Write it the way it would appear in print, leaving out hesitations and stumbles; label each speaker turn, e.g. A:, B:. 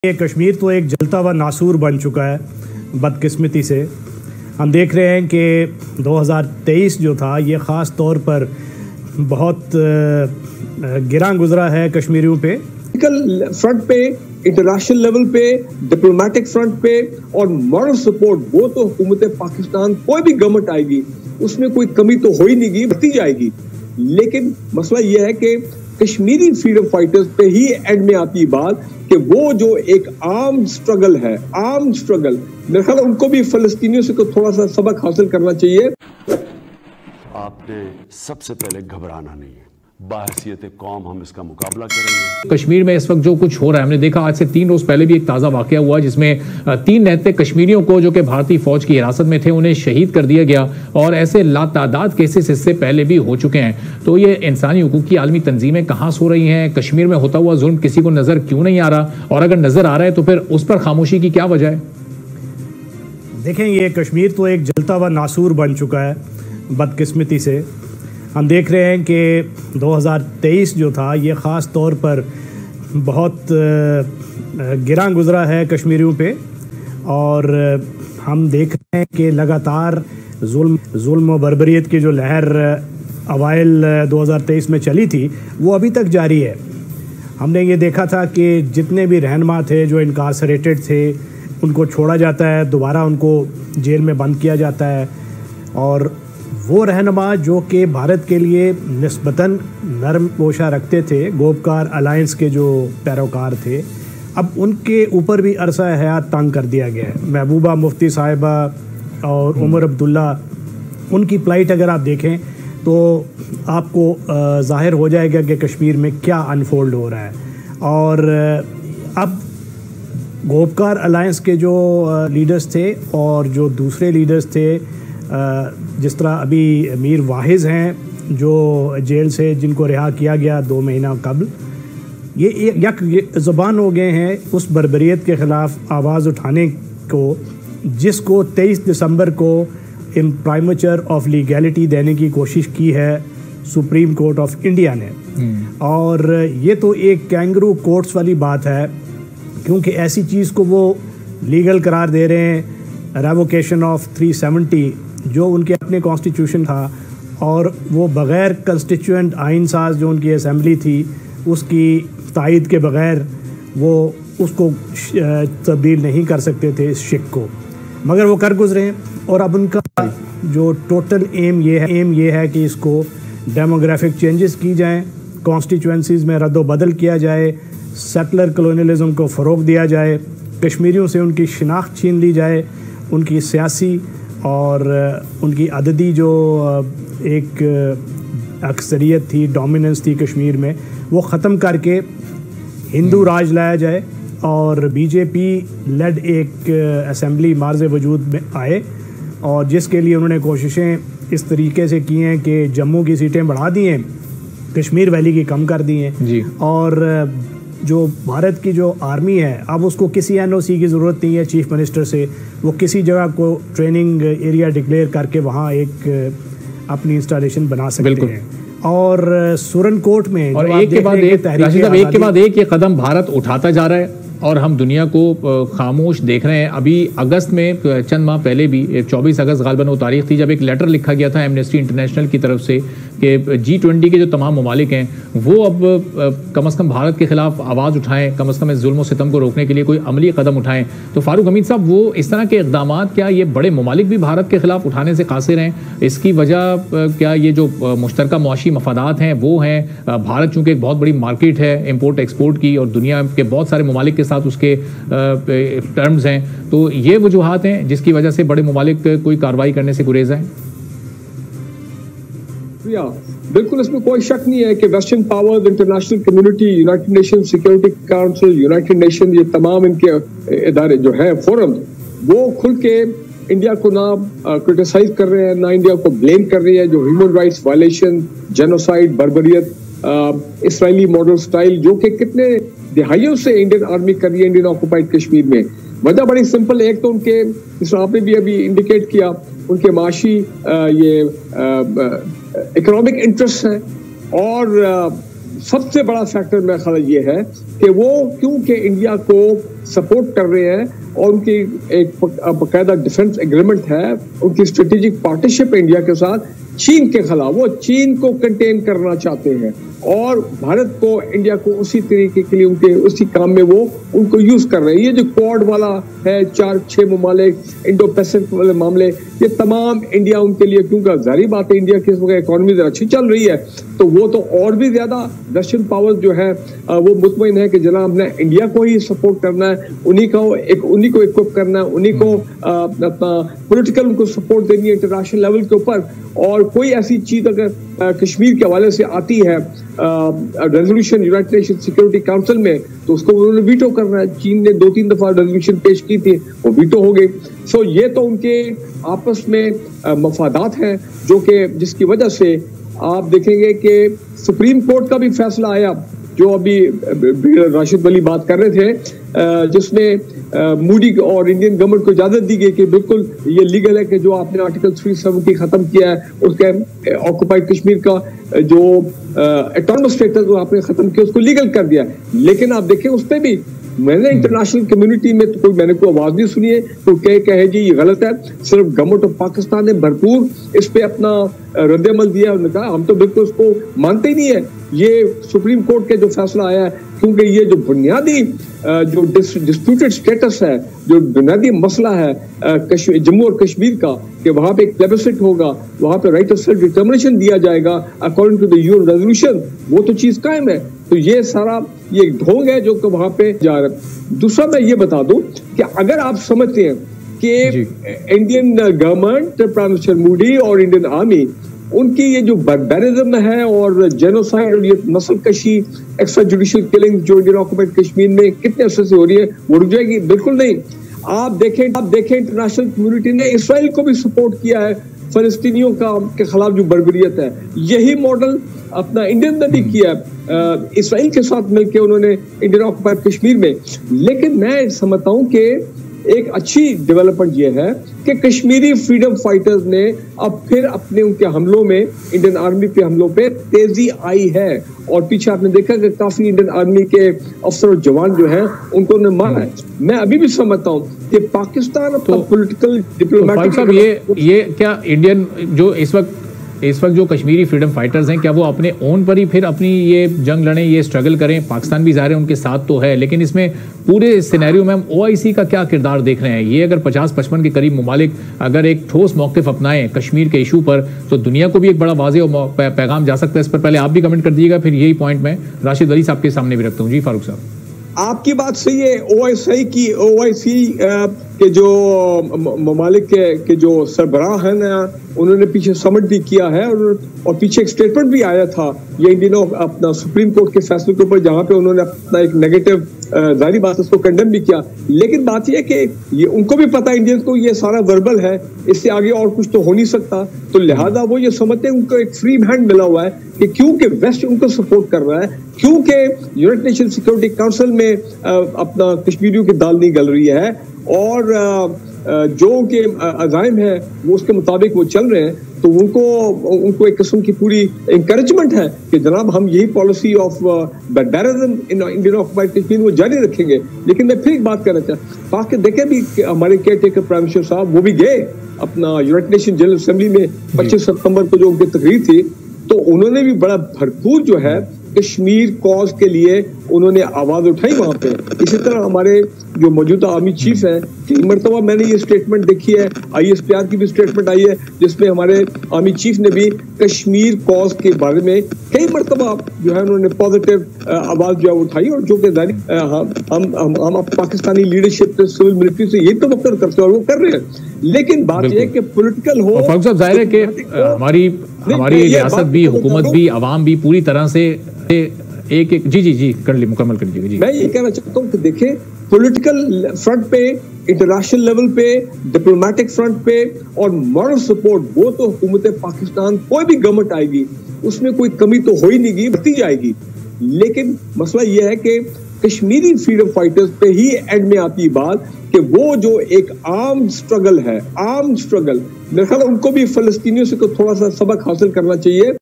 A: ये कश्मीर तो एक जलता हुआ नासूर बन चुका है बदकिस्मती से। हम देख रहे हैं कि 2023 जो था ये ख़ास तौर पर बहुत गिरां गुजरा है कश्मीरियों पे।
B: फ्रंट पे, इंटरनेशनल लेवल पे, डिप्लोमेटिक फ्रंट पे और मॉरल सपोर्ट, वो तो हुकूमत पाकिस्तान कोई भी गवर्नमेंट आएगी उसमें कोई कमी तो हो ही नहीं गई, बढ़ती जाएगी। लेकिन मसला ये है कि कश्मीरी फ्रीडम फाइटर्स पे ही एंड में आती बात कि वो जो एक आर्म स्ट्रगल है, आर्म स्ट्रगल, मेरे ख्याल उनको भी फलस्तीनियों से थोड़ा सा सबक हासिल करना चाहिए।
C: आपने सबसे पहले घबराना नहीं है, बाहसियत कौम हम इसका मुकाबला करेंगे।
D: कश्मीर में इस वक्त जो कुछ हो रहा है, हमने देखा आज से 3 रोज पहले भी एक ताज़ा वाकया हुआ जिसमें 3 रहते कश्मीरियों को जो कि भारतीय फौज की हिरासत में थे उन्हें शहीद कर दिया गया और ऐसे लातादाद केसेस इससे पहले भी हो चुके हैं। तो ये इंसानी हुकूक की आलमी तंजीमें कहाँ सो रही हैं? कश्मीर में होता हुआ जुल्म किसी को नजर क्यों नहीं आ रहा? और अगर नजर आ रहा है तो फिर उस पर खामोशी की क्या वजह है?
A: देखें, ये कश्मीर तो एक जलता हुआ नासूर बन चुका है बदकिस्मती से। हम देख रहे हैं कि 2023 जो था ये ख़ास तौर पर बहुत गिरां गुजरा है कश्मीरियों पे और हम देख रहे हैं कि लगातार जुल्म और बर्बरियत की जो लहर अवाइल 2023 में चली थी वो अभी तक जारी है। हमने ये देखा था कि जितने भी रहनुमा थे जो इनकार्सरेटेड थे उनको छोड़ा जाता है, दोबारा उनको जेल में बंद किया जाता है। और वो रहनुमा जो कि भारत के लिए निस्बतन नरम पोशा रखते थे, गोपकार अलायंस के जो पैरोकार थे, अब उनके ऊपर भी अरसा हयात तंग कर दिया गया है। महबूबा मुफ्ती साहिबा और उमर अब्दुल्ला, उनकी फ़्लाइट अगर आप देखें तो आपको ज़ाहिर हो जाएगा कि कश्मीर में क्या अनफोल्ड हो रहा है। और अब गोपकार अलायंस के जो लीडर्स थे और जो दूसरे लीडर्स थे, जिस तरह अभी मीर वाहिज हैं जो जेल से जिनको रिहा किया गया 2 महीना कबल, ये यक ज़बान हो गए हैं उस बर्बरियत के ख़िलाफ़ आवाज़ उठाने को जिसको 23 दिसंबर को इम्प्राइमेचर ऑफ लीगैलिटी देने की कोशिश की है सुप्रीम कोर्ट ऑफ इंडिया ने। और ये तो एक कैंगरू कोर्ट्स वाली बात है, क्योंकि ऐसी चीज़ को वो लीगल करार दे रहे हैं। रेवोकेशन ऑफ 370 जो उनके अपने कॉन्स्टिट्यूशन था और वो बग़ैर कंस्टिट्यूएंट आइन साज जो उनकी असम्बली थी उसकी तायद के बग़ैर वो उसको तब्दील नहीं कर सकते थे इस शिक को, मगर वो कर गुजरे हैं। और अब उनका जो टोटल एम ये है कि इसको डेमोग्राफिक चेंजेस की जाएँ, कॉन्स्टिट्यूएंसीज़ में रद्द-ओ-बदल किया जाए, सेटलर कॉलोनियलिज्म को फ़रोग़ दिया जाए, कश्मीरियों से उनकी शिनाख्त छीन ली जाए, उनकी सियासी और उनकी अददी जो एक अक्सरियत थी, डोमिनेंस थी कश्मीर में, वो ख़त्म करके हिंदू राज लाया जाए और बीजेपी लेड एक असेंबली मार्ज़ वजूद में आए। और जिसके लिए उन्होंने कोशिशें इस तरीके से की हैं कि जम्मू की सीटें बढ़ा दी हैं, कश्मीर वैली की कम कर दी हैं। और जो भारत की जो आर्मी है अब उसको किसी एनओसी की ज़रूरत नहीं है चीफ मिनिस्टर से, वो किसी जगह को ट्रेनिंग एरिया डिक्लेयर करके वहाँ एक अपनी इंस्टॉलेशन बना सकते हैं। और सुरनकोट में
D: और एक के बाद एक ये कदम भारत उठाता जा रहा है और हम दुनिया को खामोश देख रहे हैं। अभी अगस्त में चंद माह पहले भी 24 अगस्त गालबन वो तारीख थी जब एक लेटर लिखा गया था एमनेस्टी इंटरनेशनल की तरफ से कि G20 के जो तमाम ममालिक हैं वो अब कम अज़ कम भारत के ख़िलाफ़ आवाज़ उठाएं, कम अज़ कम इस जुल्म सितम को रोकने के लिए कोई अमली कदम उठाएं। तो फारूक हमीद साहब, वो इस तरह के इक़दाम क्या ये बड़े ममालिक भी भारत के ख़िलाफ़ उठाने से कासिर हैं? इसकी वजह क्या ये जो मुश्तरका मुआशी मफादात हैं वो हैं? भारत चूँकि एक बहुत बड़ी मार्केट है इम्पोर्ट एक्सपोर्ट की और दुनिया के बहुत सारे ममालिक के साथ उसके टर्म्स हैं, तो ये वजूहात हैं जिसकी वजह से बड़े ममालिक कोई कार्रवाई करने से गुरेज हैं?
B: बिल्कुल, इसमें कोई शक नहीं है कि western powers, international community, United nation security council, United nation, ये तमाम इनके इदारे जो हैं फोरम, वो खुल के इंडिया को ना क्रिटिसाइज कर रहे हैं, ना इंडिया को ब्लेम कर रही है। जो ह्यूमन राइट्स वायलेशन, जेनोसाइड, बर्बरियत, इसराइली मॉडल स्टाइल जो कि कितने दिहाइयों से इंडियन आर्मी कर रही है इंडियन ऑक्युपाइड कश्मीर में। वजह बड़ी सिंपल है, एक तो उनके, जिस आपने भी अभी इंडिकेट किया, उनके माशी इकोनॉमिक इंटरेस्ट हैं और सबसे बड़ा फैक्टर मेरा ख्याल ये है कि वो क्योंकि इंडिया को सपोर्ट कर रहे हैं और उनकी एक बाकायदा डिफेंस एग्रीमेंट है, उनकी स्ट्रेटेजिक पार्टनरशिप इंडिया के साथ चीन के खिलाफ। वो चीन को कंटेन करना चाहते हैं और भारत को, इंडिया को उसी तरीके के लिए उनके उसी काम में वो उनको यूज कर रहे हैं। ये जो क्वाड वाला है, 4-6 ममालिक, इंडो पैसिफिक वाले मामले, ये तमाम इंडिया उनके लिए, क्योंकि जारी बात है इंडिया की इस वक्त इकोनॉमी अच्छी चल रही है, तो वो तो और भी ज्यादा रशियन पावर जो है वो मुतमईन है कि जनाब हमने इंडिया को ही सपोर्ट करना है, उन्हीं को इक्विप करना है, उन्हीं को अपना पॉलिटिकल उनको सपोर्ट देनी है इंटरनेशनल लेवल के ऊपर। और कोई ऐसी चीज अगर कश्मीर के हवाले से आती है resolution United nation security council में, तो उसको उन्होंने वीटो करना है। चीन ने 2-3 दफा रेजोल्यूशन पेश की थी, वो वीटो हो गई। सो ये तो उनके आपस में मफादात हैं जो कि जिसकी वजह से आप देखेंगे कि सुप्रीम कोर्ट का भी फैसला आया, जो अभी राशिद वली बात कर रहे थे, जिसमें मूडी और इंडियन गवर्नमेंट को इजाजत दी गई कि बिल्कुल ये लीगल है कि जो आपने आर्टिकल 370 खत्म किया है, उसके ऑक्युपाइड कश्मीर का जो ऑटोनमस स्टेटस वो आपने खत्म किया, उसको लीगल कर दिया। लेकिन आप देखें उस पर भी मैंने इंटरनेशनल कम्युनिटी में तो मैंने कोई आवाज नहीं सुनी है, तो कहे जी ये गलत है। सिर्फ गवर्नमेंट ऑफ पाकिस्तान ने भरपूर इस पे अपना रद्द-ए-अमल दिया। उन्होंने कहा हम तो बिल्कुल उसको मानते ही नहीं है। ये सुप्रीम कोर्ट के जो फैसला आया है, क्योंकि ये जो बुनियादी जो डिस्प्यूटेड स्टेटस है, जो बुनियादी मसला है जम्मू और कश्मीर का, कि वहां पे एक प्लेबिसिट होगा, वहां पे राइट ऑफ सेल्फ डिटर्मिनेशन दिया जाएगा according to the UN resolution, वो तो चीज कायम है। तो ये सारा ये ढोंग है जो कि वहां पे जा रहा है। दूसरा मैं ये बता दूं कि अगर आप समझते हैं कि Indian government, prime minister Modi और इंडियन आर्मी, उनकी ये जो बार्बरिज्म है और जेनोसाइड और ये नस्ल कशी, एक्स्ट्रा जुडिशियल किलिंग जो इंडियन ऑक्युपाइड कश्मीर में कितने अरसे से हो रही है, वो रुक जाएगी? बिल्कुल नहीं। आप देखें इंटरनेशनल कम्युनिटी ने इसराइल को भी सपोर्ट किया है फलस्तीनियों के खिलाफ जो बर्बरियत है। यही मॉडल अपना इंडियन ने भी किया इसराइल के साथ मिलकर उन्होंने इंडियन ऑक्युपाइड कश्मीर में। लेकिन मैं समझता हूं कि एक अच्छी डेवलपमेंट ये है कि कश्मीरी फ्रीडम फाइटर्स ने अब फिर अपने उनके हमलों में, इंडियन आर्मी पे हमलों पे तेजी आई है। और पीछे आपने देखा कि काफी इंडियन आर्मी के अफसर और जवान जो हैं उनको ने मारा है। मैं अभी भी समझता हूँ कि पाकिस्तान अपना पॉलिटिकल डिप्लोमेटिक
D: ये क्या इंडियन जो इस वक्त जो कश्मीरी फ्रीडम फाइटर्स हैं, क्या वो अपने ओन पर ही फिर अपनी ये जंग लड़ें, ये स्ट्रगल करें? पाकिस्तान भी ज़ाहिर है उनके साथ तो है, लेकिन इसमें पूरे सिनेरियो में हम OIC का क्या किरदार देख रहे हैं? ये अगर 50-55 के करीब ममालिक अगर एक ठोस मौक़िफ़ अपनाएं कश्मीर के इशू पर, तो दुनिया को भी एक बड़ा वाज़ेह पैगाम जा सकता है। इस पर पहले आप भी कमेंट कर दीजिएगा, फिर यही पॉइंट मैं राशिद वली साहब के सामने भी रखता हूँ। जी फारूक साहब,
B: आपकी बात सही है। OIC के जो ममालिक के जो सरबराह हैं ना, उन्होंने पीछे समिट भी किया है और पीछे एक स्टेटमेंट भी आया था ये इन दिनों अपना सुप्रीम कोर्ट के फैसले के ऊपर, जहां पे उन्होंने अपना एक नेगेटिव जारी बात उसको कंडेम भी किया। लेकिन बात यह कि ये उनको भी पता है इंडियंस को ये सारा वर्बल है, इससे आगे और कुछ तो हो नहीं सकता। तो लिहाजा वो ये समझते हैं उनको एक फ्री हैंड मिला हुआ है कि क्योंकि वेस्ट उनको सपोर्ट कर रहा है, क्योंकि यूनाइटेड नेशन सिक्योरिटी काउंसिल में अपना कश्मीरियों की दाल नहीं गल रही है और जो उनके अज़ाइम है वो उसके मुताबिक वो चल रहे हैं, तो उनको एक किस्म की पूरी इंकरेजमेंट है कि जनाब हम यही policy of barbarism in Indian occupied Kashmir वो जारी रखेंगे। लेकिन मैं फिर एक बात करना चाहता हूँ कि देखें भी हमारे केयर टेकर प्राइम मिनिस्टर साहब वो भी गए अपना यूनाइटेड नेशन जनरल असेंबली में 25 सितंबर को जो उनकी तकरीर थी, तो उन्होंने भी बड़ा भरपूर जो है कश्मीर कॉज के लिए उन्होंने आवाज उठाई वहां पे। इसी तरह हमारे जो मौजूदा आर्मी चीफ हैं, कई मरतबा मैंने ये स्टेटमेंट देखी है, ISPR की भी स्टेटमेंट आई है जिसमें हमारे आर्मी चीफ ने भी कश्मीर कॉज के बारे में कई मरतबा जो है उन्होंने पॉजिटिव आवाज जो है उठाई। और जो कि हम पाकिस्तानी लीडरशिप से, सिविल मिलिट्री से ये तो वक्त करते हैं और वो कर रहे हैं। लेकिन बात यह है कि पॉलिटिकल हो,
D: फारूक साहब जाहिर है कि हमारी रियासत भी, हुकूमत भी, अवाम भी पूरी तरह से एक जी कर ली, मुकम्मल कर लीजिए।
B: मैं ये कहना चाहता हूँ कि देखें पॉलिटिकल फ्रंट पे, इंटरनेशनल लेवल पे, डिप्लोमेटिक फ्रंट पे और मॉरल सपोर्ट, वो तो हुकूमत पाकिस्तान कोई भी गवर्नमेंट आएगी उसमें कोई कमी तो हो ही नहीं, बढ़ती जाएगी। लेकिन मसला ये है कि कश्मीरी फ्रीडम फाइटर्स पे ही एंड में आती बात कि वो जो एक आर्म स्ट्रगल है, मेरे ख्याल उनको भी फलस्तीनियों से थोड़ा सा सबक हासिल करना चाहिए